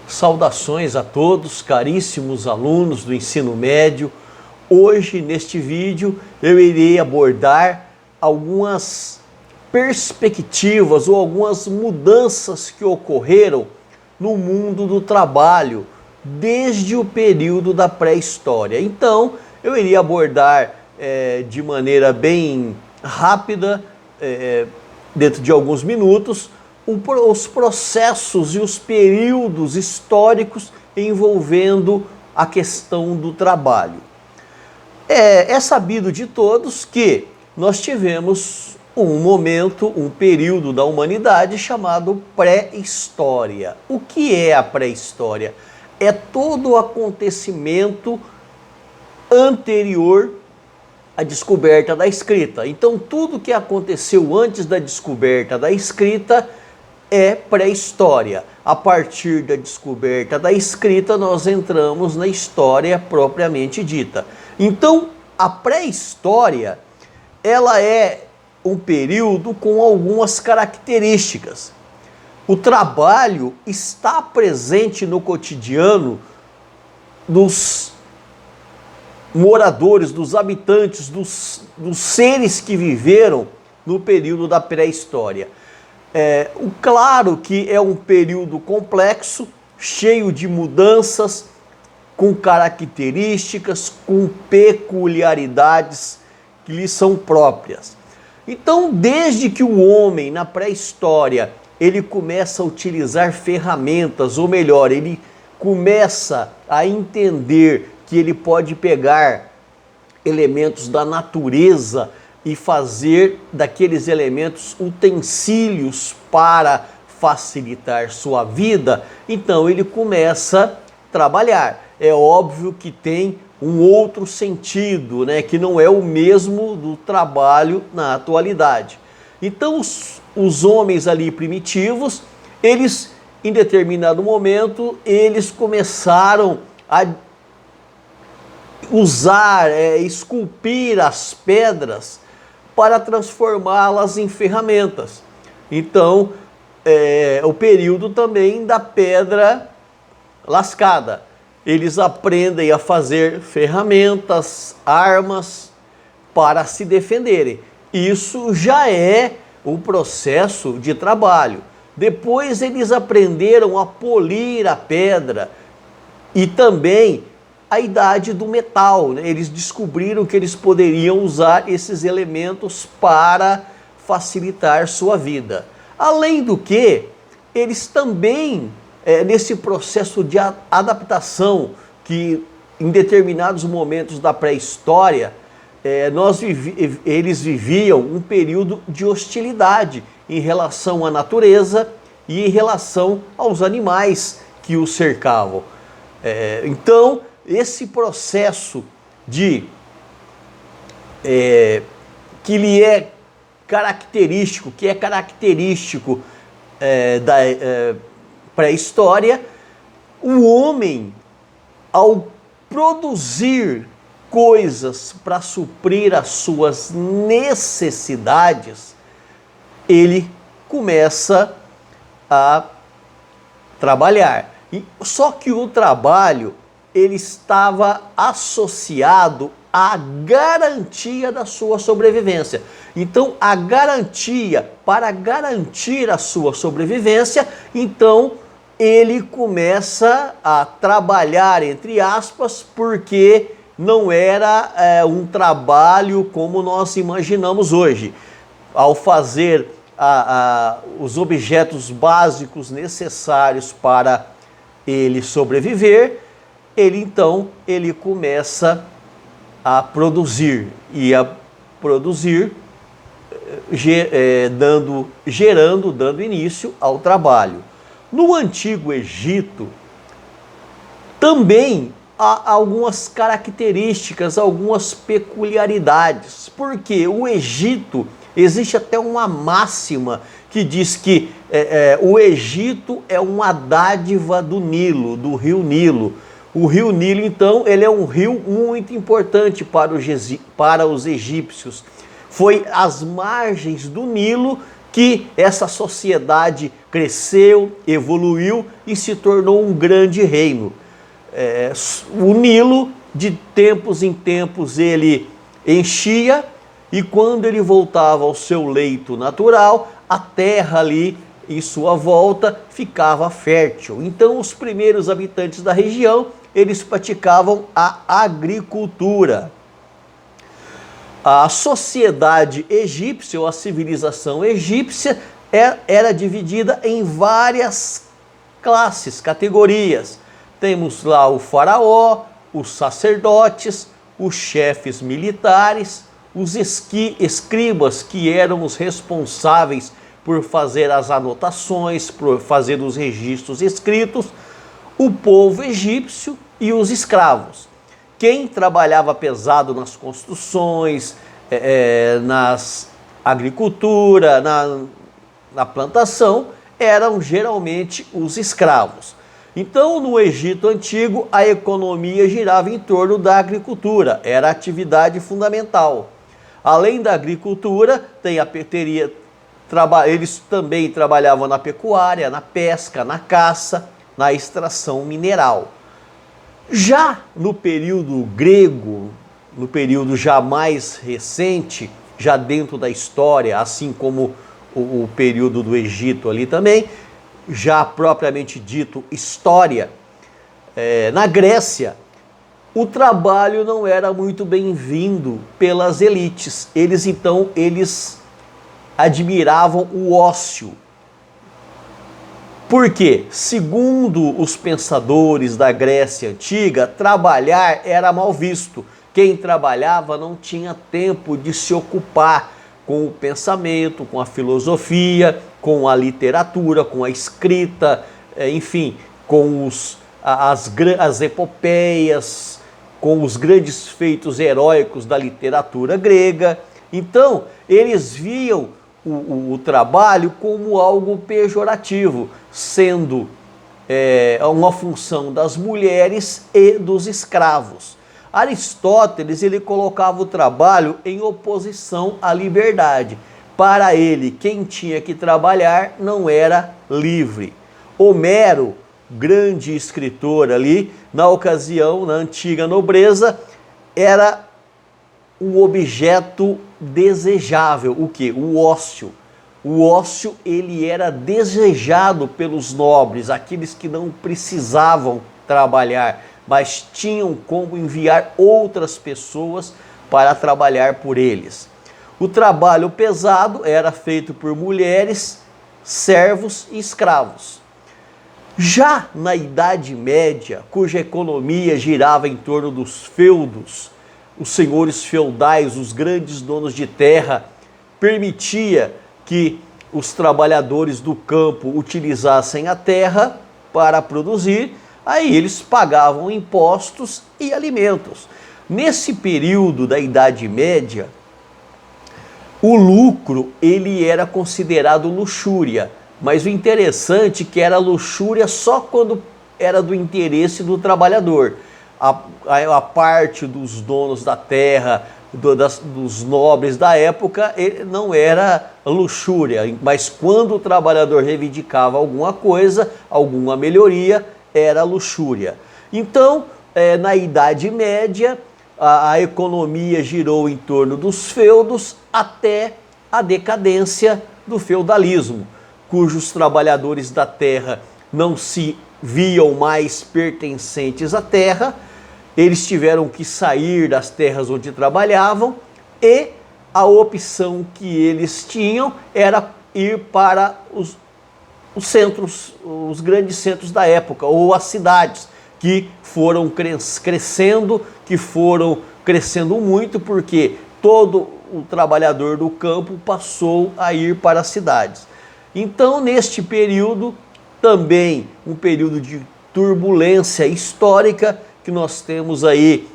Saudações a todos, caríssimos alunos do ensino médio. Hoje, neste vídeo, eu irei abordar algumas perspectivas ou algumas mudanças que ocorreram no mundo do trabalho desde o período da pré-história. Então, eu iria abordar de maneira bem rápida, dentro de alguns minutos, os processos e os períodos históricos envolvendo a questão do trabalho. É sabido de todos que nós tivemos um período da humanidade chamado pré-história. O que é a pré-história? É todo o acontecimento anterior à descoberta da escrita. Então, tudo que aconteceu antes da descoberta da escrita é pré-história. A partir da descoberta da escrita, nós entramos na história propriamente dita. Então, a pré-história, ela é um período com algumas características. O trabalho está presente no cotidiano dos moradores, dos habitantes, dos seres que viveram no período da pré-história. Claro que é um período complexo, cheio de mudanças, com características, com peculiaridades que lhe são próprias. Então, desde que o homem, na pré-história, ele começa a utilizar ferramentas, ou melhor, ele começa a entender que ele pode pegar elementos da natureza e fazer daqueles elementos utensílios para facilitar sua vida, então ele começa a trabalhar. É óbvio que tem um outro sentido, né, que não é o mesmo do trabalho na atualidade. Então os homens ali primitivos, eles em determinado momento, eles começaram a usar, esculpir as pedras para transformá-las em ferramentas. Então, o período também da pedra lascada. Eles aprendem a fazer ferramentas, armas para se defenderem. Isso já é um processo de trabalho. Depois eles aprenderam a polir a pedra e também a idade do metal, né? Eles descobriram que eles poderiam usar esses elementos para facilitar sua vida. Além do que, eles também, nesse processo de adaptação, que em determinados momentos da pré-história, eles viviam um período de hostilidade em relação à natureza e em relação aos animais que os cercavam. Então, esse processo que lhe é característico, da pré-história, o homem, ao produzir coisas para suprir as suas necessidades, ele começa a trabalhar. Só que o trabalho, ele estava associado à garantia da sua sobrevivência. Então, para garantir a sua sobrevivência, então ele começa a trabalhar, entre aspas, porque não era um trabalho como nós imaginamos hoje. Ao fazer os objetos básicos necessários para ele sobreviver, ele começa a produzir dando início ao trabalho. No Antigo Egito, também há algumas características, algumas peculiaridades, porque o Egito, existe até uma máxima que diz que o Egito é uma dádiva do Nilo, do rio Nilo. O rio Nilo, então, ele é um rio muito importante para os egípcios. Foi às margens do Nilo que essa sociedade cresceu, evoluiu e se tornou um grande reino. O Nilo, de tempos em tempos, ele enchia, e quando ele voltava ao seu leito natural, a terra ali em sua volta ficava fértil. Então os primeiros habitantes da região, eles praticavam a agricultura. A sociedade egípcia, ou a civilização egípcia, era dividida em várias classes, categorias. Temos lá o faraó, os sacerdotes, os chefes militares, os escribas, que eram os responsáveis por fazer as anotações, por fazer os registros escritos, o povo egípcio e os escravos. Quem trabalhava pesado nas construções, nas agricultura, na plantação, eram geralmente os escravos. Então, no Egito Antigo, a economia girava em torno da agricultura, era a atividade fundamental. Além da agricultura, eles também trabalhavam na pecuária, na pesca, na caça, na extração mineral. Já no período grego, no período já mais recente, já dentro da história, assim como o período do Egito ali também, já propriamente dito história, na Grécia, o trabalho não era muito bem-vindo pelas elites. Eles admiravam o ócio. Por quê? Segundo os pensadores da Grécia Antiga, trabalhar era mal visto. Quem trabalhava não tinha tempo de se ocupar com o pensamento, com a filosofia, com a literatura, com a escrita, enfim, com as epopeias, com os grandes feitos heróicos da literatura grega. Então, eles viam o trabalho como algo pejorativo, sendo uma função das mulheres e dos escravos. Aristóteles, ele colocava o trabalho em oposição à liberdade. Para ele, quem tinha que trabalhar não era livre. Homero, grande escritor ali, na ocasião, na antiga nobreza, era um objeto desejável. O quê? O ócio. O ócio, ele era desejado pelos nobres, aqueles que não precisavam trabalhar, mas tinham como enviar outras pessoas para trabalhar por eles. O trabalho pesado era feito por mulheres, servos e escravos. Já na Idade Média, cuja economia girava em torno dos feudos, os senhores feudais, os grandes donos de terra, permitia que os trabalhadores do campo utilizassem a terra para produzir, aí eles pagavam impostos e alimentos. Nesse período da Idade Média, o lucro, ele era considerado luxúria, mas o interessante é que era luxúria só quando era do interesse do trabalhador. A parte dos donos da terra, dos nobres da época, não era luxúria, mas quando o trabalhador reivindicava alguma coisa, alguma melhoria, era luxúria. Então, na Idade Média, a economia girou em torno dos feudos até a decadência do feudalismo, cujos trabalhadores da terra não se viam mais pertencentes à terra, eles tiveram que sair das terras onde trabalhavam e a opção que eles tinham era ir para os centros, os grandes centros da época, ou as cidades, que foram crescendo, muito, porque todo o trabalhador do campo passou a ir para as cidades. Então, neste período, também um período de turbulência histórica, que nós temos aí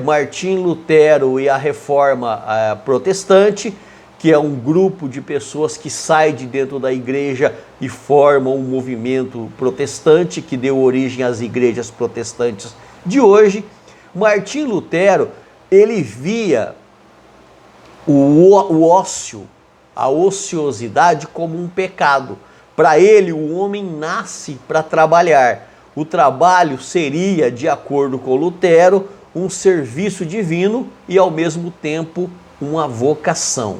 Martim Lutero e a Reforma Protestante, que é um grupo de pessoas que sai de dentro da igreja e formam um movimento protestante que deu origem às igrejas protestantes de hoje. Martim Lutero, ele via o ócio, a ociosidade como um pecado, Para ele, o homem nasce para trabalhar. O trabalho seria, de acordo com Lutero, um serviço divino e, ao mesmo tempo, uma vocação.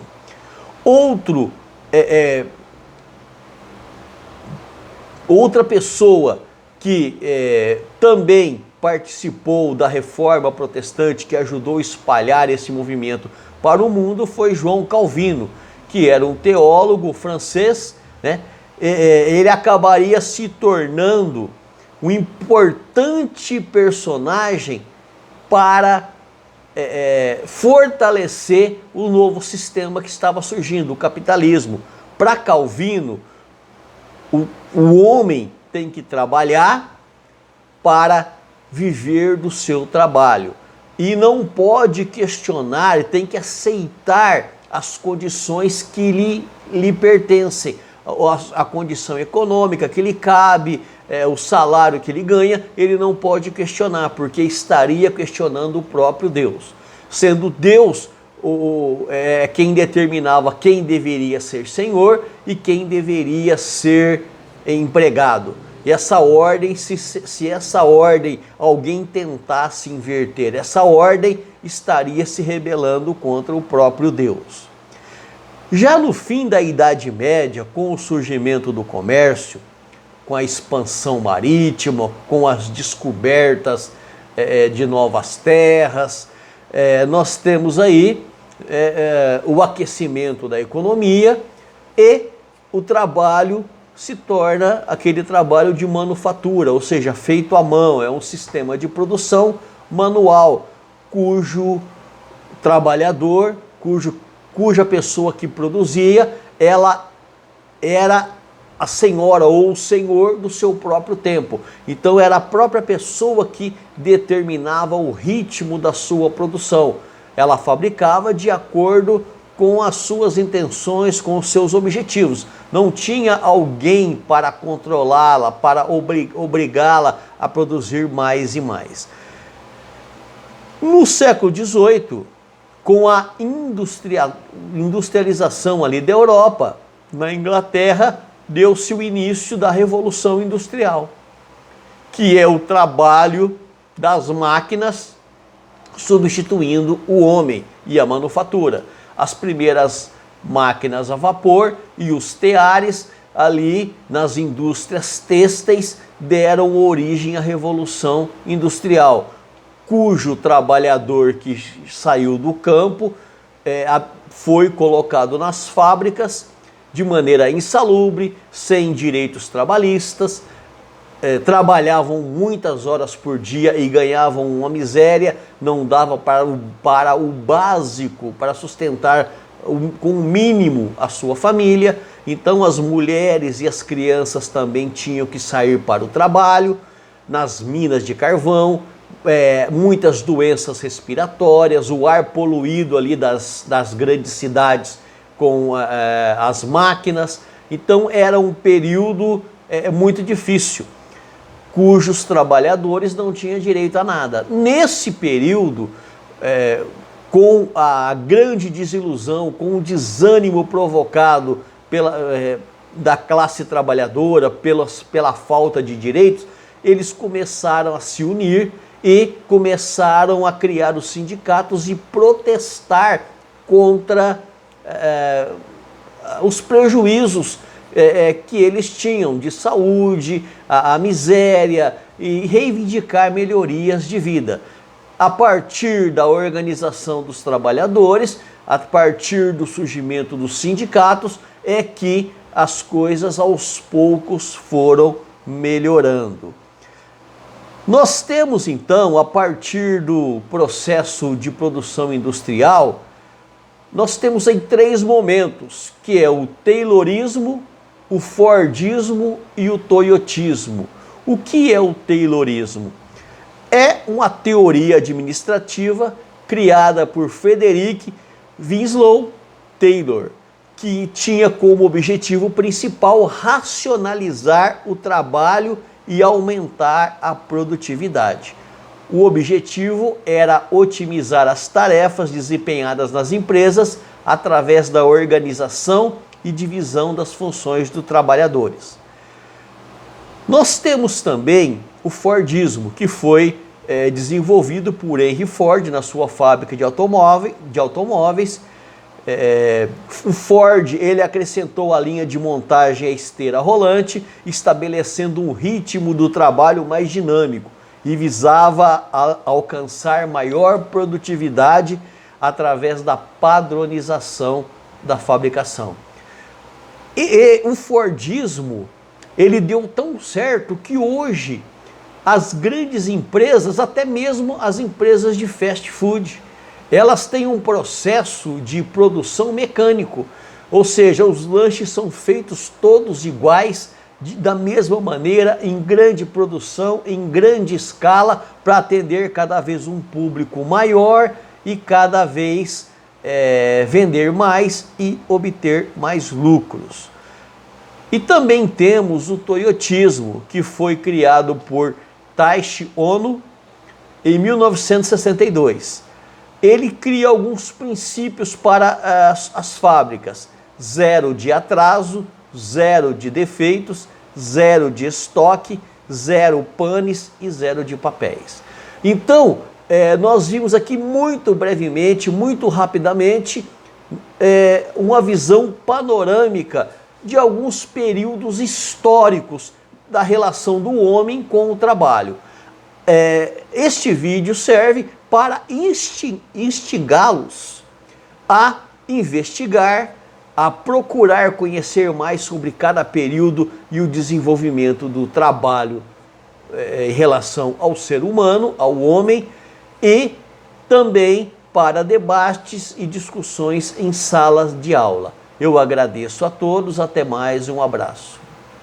Outra pessoa que também participou da reforma protestante, que ajudou a espalhar esse movimento para o mundo, foi João Calvino, que era um teólogo francês, né? Ele acabaria se tornando um importante personagem para fortalecer o novo sistema que estava surgindo, o capitalismo. Para Calvino, o homem tem que trabalhar para viver do seu trabalho e não pode questionar, tem que aceitar as condições que lhe pertencem, a condição econômica que lhe cabe, o salário que ele ganha, ele não pode questionar, porque estaria questionando o próprio Deus. Sendo Deus quem determinava quem deveria ser senhor e quem deveria ser empregado. E essa ordem, se essa ordem alguém tentasse inverter, essa ordem estaria se rebelando contra o próprio Deus. Já no fim da Idade Média, com o surgimento do comércio, com a expansão marítima, com as descobertas de novas terras, nós temos aí o aquecimento da economia e o trabalho se torna aquele trabalho de manufatura, ou seja, feito à mão, é um sistema de produção manual, cujo trabalhador, cuja pessoa que produzia, ela era a senhora ou o senhor do seu próprio tempo. Então era a própria pessoa que determinava o ritmo da sua produção. Ela fabricava de acordo com as suas intenções, com os seus objetivos. Não tinha alguém para controlá-la, para obrigá-la a produzir mais e mais. No século XVIII, com a industrialização ali da Europa, na Inglaterra, deu-se o início da Revolução Industrial, que é o trabalho das máquinas substituindo o homem e a manufatura. As primeiras máquinas a vapor e os teares ali nas indústrias têxteis deram origem à Revolução Industrial, cujo trabalhador que saiu do campo foi colocado nas fábricas de maneira insalubre, sem direitos trabalhistas, trabalhavam muitas horas por dia e ganhavam uma miséria, não dava para o básico, para sustentar com o mínimo a sua família. Então as mulheres e as crianças também tinham que sair para o trabalho, nas minas de carvão, muitas doenças respiratórias, o ar poluído ali das grandes cidades com as máquinas. Então era um período muito difícil, cujos trabalhadores não tinham direito a nada. Nesse período, com a grande desilusão, com o desânimo provocado da classe trabalhadora, pela falta de direitos, eles começaram a se unir e começaram a criar os sindicatos e protestar contra os prejuízos que eles tinham de saúde, a miséria, e reivindicar melhorias de vida. A partir da organização dos trabalhadores, a partir do surgimento dos sindicatos, é que as coisas aos poucos foram melhorando. Nós temos então, a partir do processo de produção industrial, nós temos aí 3 momentos, que é o Taylorismo, o Fordismo e o Toyotismo. O que é o Taylorismo? É uma teoria administrativa criada por Frederick Winslow Taylor, que tinha como objetivo principal racionalizar o trabalho e aumentar a produtividade. O objetivo era otimizar as tarefas desempenhadas nas empresas através da organização e divisão das funções dos trabalhadores. Nós temos também o Fordismo, que foi desenvolvido por Henry Ford na sua fábrica de automóveis. O Ford, ele acrescentou a linha de montagem à esteira rolante, estabelecendo um ritmo do trabalho mais dinâmico e visava alcançar maior produtividade através da padronização da fabricação. E o Fordismo, ele deu tão certo que hoje as grandes empresas, até mesmo as empresas de fast food, elas têm um processo de produção mecânico, ou seja, os lanches são feitos todos iguais, da mesma maneira, em grande produção, em grande escala, para atender cada vez um público maior e cada vez vender mais e obter mais lucros. E também temos o Toyotismo, que foi criado por Taishi Ono em 1962. Ele cria alguns princípios para as fábricas: 0 de atraso, 0 de defeitos, 0 de estoque, 0 panes e 0 de papéis. Então, nós vimos aqui muito brevemente, muito rapidamente, uma visão panorâmica de alguns períodos históricos da relação do homem com o trabalho. Este vídeo serve para instigá-los a investigar, a procurar conhecer mais sobre cada período e o desenvolvimento do trabalho em relação ao ser humano, ao homem, e também para debates e discussões em salas de aula. Eu agradeço a todos, até mais, um abraço.